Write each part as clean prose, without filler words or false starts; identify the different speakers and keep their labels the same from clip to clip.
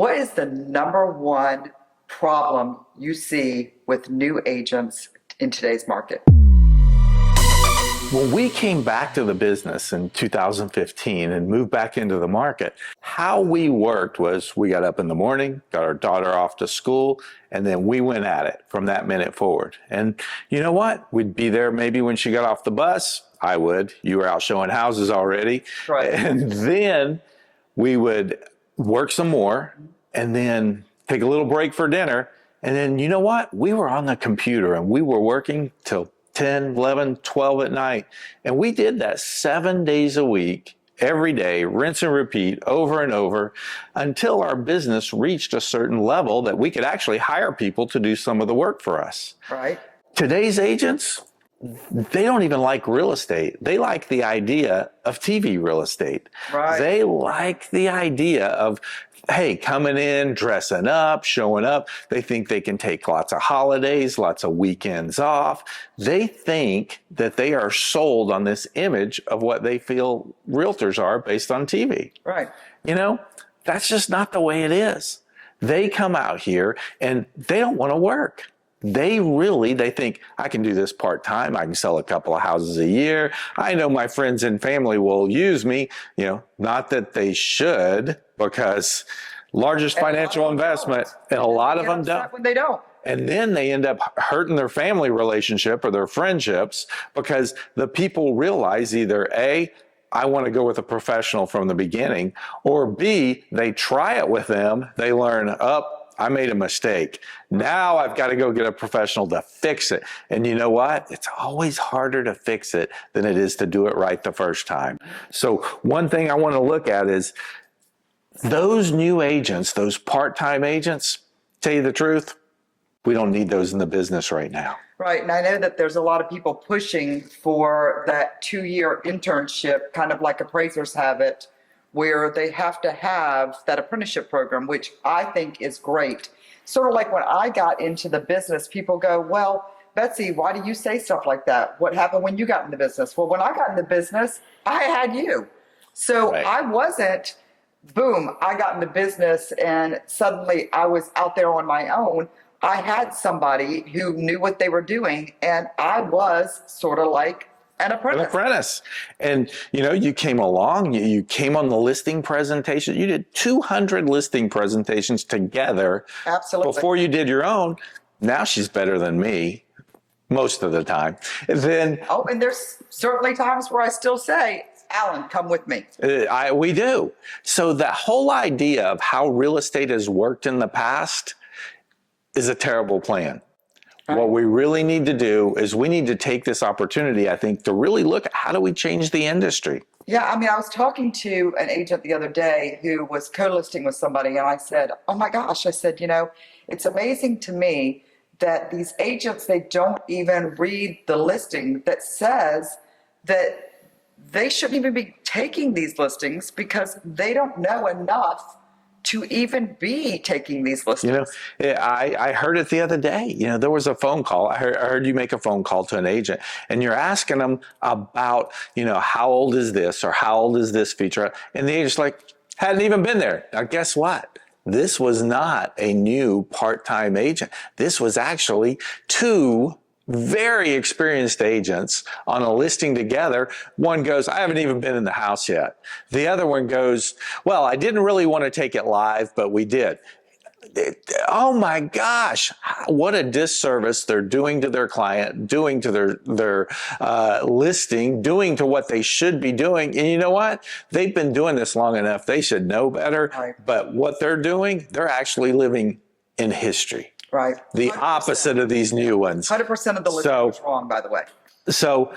Speaker 1: What is the number one problem you see with new agents in today's market?
Speaker 2: When we came back to the business in 2015 and moved back into the market, how we worked was we got up in the morning, got our daughter off to school, and then we went at it from that minute forward. And you know what? We'd be there maybe when she got off the bus. I would. You were out showing houses already.
Speaker 1: Right.
Speaker 2: And then we would work some more and then take a little break for dinner. And then you know what? We were on the computer and we were working till 10, 11, 12 at night. And we did that 7 days a week, every day, rinse and repeat over and over until our business reached a certain level that we could actually hire people to do some of the work for us.
Speaker 1: Right.
Speaker 2: Today's agents, they don't even like real estate. They like the idea of TV real estate.
Speaker 1: Right.
Speaker 2: They like the idea of, hey, coming in, dressing up, showing up. They think they can take lots of holidays, lots of weekends off. They think that they are sold on this image of what they feel realtors are based on TV.
Speaker 1: Right.
Speaker 2: You know, that's just not the way it is. They come out here and they don't want to work. They think I can do this part-time. I can sell a couple of houses a year. I know my friends and family will use me, not that they should, because largest financial investment, and a lot of them don't.
Speaker 1: When they don't.
Speaker 2: And then they end up hurting their family relationship or their friendships because the people realize either A, I want to go with a professional from the beginning, or B, they try it with them. They learn, I made a mistake. Now I've got to go get a professional to fix it. And you know what? It's always harder to fix it than it is to do it right the first time. So one thing I want to look at is those new agents, those part-time agents, tell you the truth, we don't need those in the business right now.
Speaker 1: Right. And I know that there's a lot of people pushing for that 2-year internship, kind of like appraisers have it, where they have to have that apprenticeship program, which I think is great. Sort of like when I got into the business, people go, well, Betsy, why do you say stuff like that? What happened when you got in the business? Well, when I got in the business, I had you. So right. I wasn't, boom, I got in the business and suddenly I was out there on my own. I had somebody who knew what they were doing, and I was sort of like an apprentice.
Speaker 2: And, you came along, you came on the listing presentation. You did 200 listing presentations together.
Speaker 1: Absolutely.
Speaker 2: Before you did your own. Now she's better than me most of the time. And
Speaker 1: there's certainly times where I still say, Alan, come with me.
Speaker 2: We do. So that whole idea of how real estate has worked in the past is a terrible plan. What we really need to do is we need to take this opportunity, I think, to really look at how do we change the industry.
Speaker 1: Yeah, I was talking to an agent the other day who was co-listing with somebody, and I said, oh my gosh, I said, it's amazing to me that these agents, they don't even read the listing that says that they shouldn't even be taking these listings because they don't know enough to even be taking these listings.
Speaker 2: I heard it the other day. There was a phone call. I heard you make a phone call to an agent and you're asking them about, how old is this or how old is this feature? And the agent's like, hadn't even been there. Now, guess what? This was not a new part-time agent. This was actually two very experienced agents on a listing together. One goes, I haven't even been in the house yet. The other one goes, well, I didn't really want to take it live, but we did. Oh my gosh, what a disservice they're doing to their client, doing to their listing, doing to what they should be doing. And you know what? They've been doing this long enough. They should know better.
Speaker 1: Right.
Speaker 2: But what they're doing, they're actually living in history.
Speaker 1: Right.
Speaker 2: The 100%. Opposite of these new ones.
Speaker 1: 100% of the listing is wrong, by the way.
Speaker 2: So,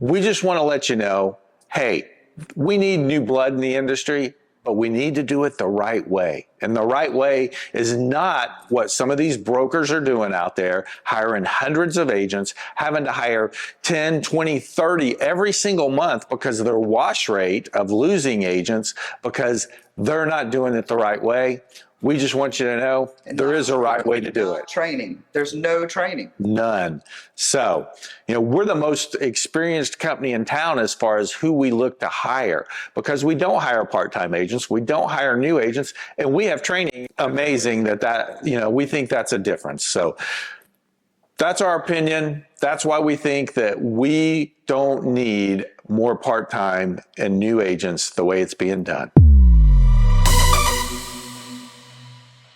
Speaker 2: we just want to let you know, hey, we need new blood in the industry, but we need to do it the right way. And the right way is not what some of these brokers are doing out there, hiring hundreds of agents, having to hire 10, 20, 30 every single month because of their wash rate of losing agents because they're not doing it the right way. We just want you to know
Speaker 1: And
Speaker 2: there
Speaker 1: not-
Speaker 2: is a right way to do it.
Speaker 1: Training. There's no training.
Speaker 2: None. So, we're the most experienced company in town as far as who we look to hire, because we don't hire part-time agents. We don't hire new agents, and we have training amazing that we think that's a difference. So that's our opinion. That's why we think that we don't need more part-time and new agents the way it's being done.